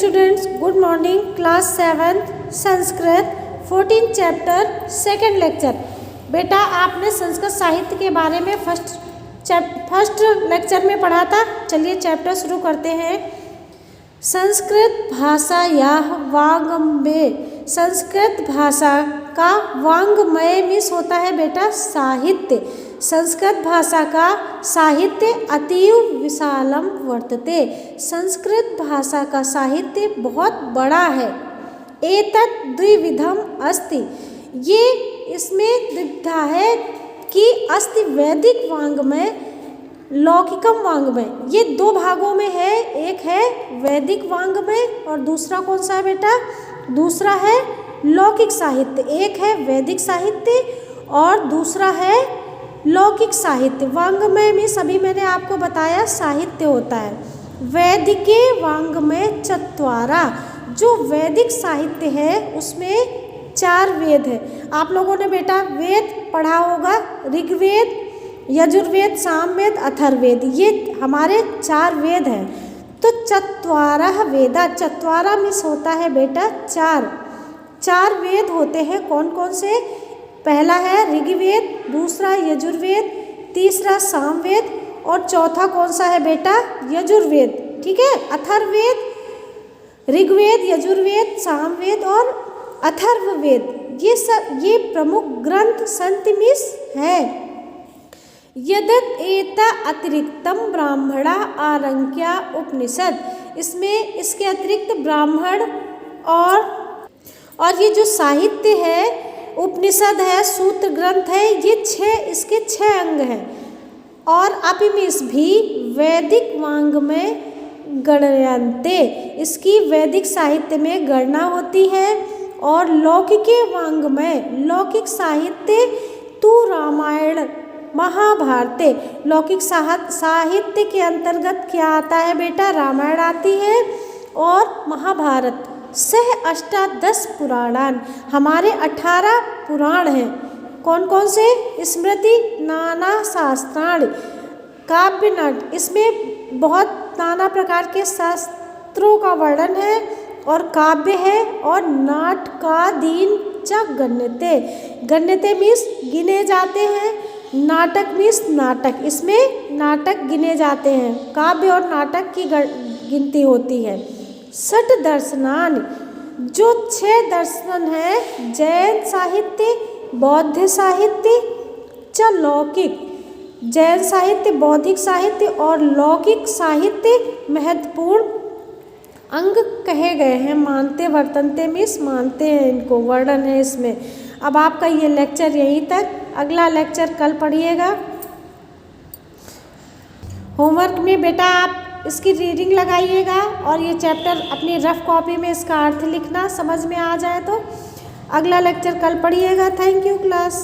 Students, good morning. Class 7 Sanskrit 14 chapter 2nd lecture. बेटा आपने संस्कृत साहित्य के बारे में फर्स्ट लेक्चर में पढ़ा था। चलिए चैप्टर शुरू करते हैं। संस्कृत भाषा या वाङ्मय। संस्कृत भाषा का वाङ्मय मीन्स होता है बेटा साहित्य। संस्कृत भाषा का साहित्य अतीव विशालम वर्तते। संस्कृत भाषा का साहित्य बहुत बड़ा है। एतत् द्विविधम अस्ति। ये इसमें द्विधा है कि अस्ति वैदिक वाङ्मय लौकिकम वाङ्मय। ये दो भागों में है। एक है वैदिक वाङ्मय और दूसरा कौन सा है बेटा? दूसरा है लौकिक साहित्य। एक है वैदिक साहित्य और दूसरा है लौकिक साहित्य। वाङ्मय में सभी मैंने आपको बताया साहित्य होता है। वैदिके वाङ्मय चत्वारा। जो वैदिक साहित्य है उसमें 4 वेद है। आप लोगों ने बेटा वेद पढ़ा होगा, ऋग्वेद, यजुर्वेद, सामवेद, अथर्ववेद। ये हमारे 4 वेद हैं। तो चत्वारः वेदा। चत्वारा मीन्स होता है बेटा 4 वेद होते हैं। कौन कौन से? पहला है ऋग्वेद, दूसरा यजुर्वेद, तीसरा सामवेद और चौथा कौन सा है बेटा? यजुर्वेद। ठीक है। अथर्ववेद, ऋग्वेद, यजुर्वेद, सामवेद और अथर्ववेद, ये प्रमुख ग्रंथ संतमिस है। यदत एता अतिरिक्तम ब्राह्मणा आरण्यका उपनिषद। इसमें इसके अतिरिक्त ब्राह्मण और ये जो साहित्य है, उपनिषद है, सूत्र ग्रंथ है, ये इसके 6 अंग हैं। और अपिमिस भी वैदिक वाङ्मय गणयन्ते। इसकी वैदिक साहित्य में गणना होती है। और लौकिके वाङ्मय, लौकिक साहित्य तु रामायण महाभारते। लौकिक साहित्य के अंतर्गत क्या आता है बेटा? रामायण आती है और महाभारत। सह अष्टादश पुराणान। हमारे 18 पुराण हैं। कौन कौन से? स्मृति, नाना शास्त्राणि, काव्य, नाट्य। इसमें बहुत नाना प्रकार के शास्त्रों का वर्णन है और काव्य है। और नाटकादीन च गण्यते। गण्यते मीन्स गिने जाते हैं। नाटक मीन्स नाटक। इसमें नाटक गिने जाते हैं। काव्य और नाटक की गिनती होती है। 6 दर्शनान। जो 6 दर्शन है, जैन साहित्य, बौद्ध साहित्य च लौकिक। जैन साहित्य, बौद्धिक साहित्य और लौकिक साहित्य महत्वपूर्ण अंग कहे गए हैं। मानते वर्तनते मीन्स मानते हैं इनको, वर्णन है इसमें। अब आपका ये लेक्चर यहीं तक। अगला लेक्चर कल पढ़िएगा। होमवर्क में बेटा आप इसकी रीडिंग लगाइएगा और ये चैप्टर अपनी रफ कॉपी में इसका अर्थ लिखना, समझ में आ जाए तो। अगला लेक्चर कल पढ़िएगा। Thank you class.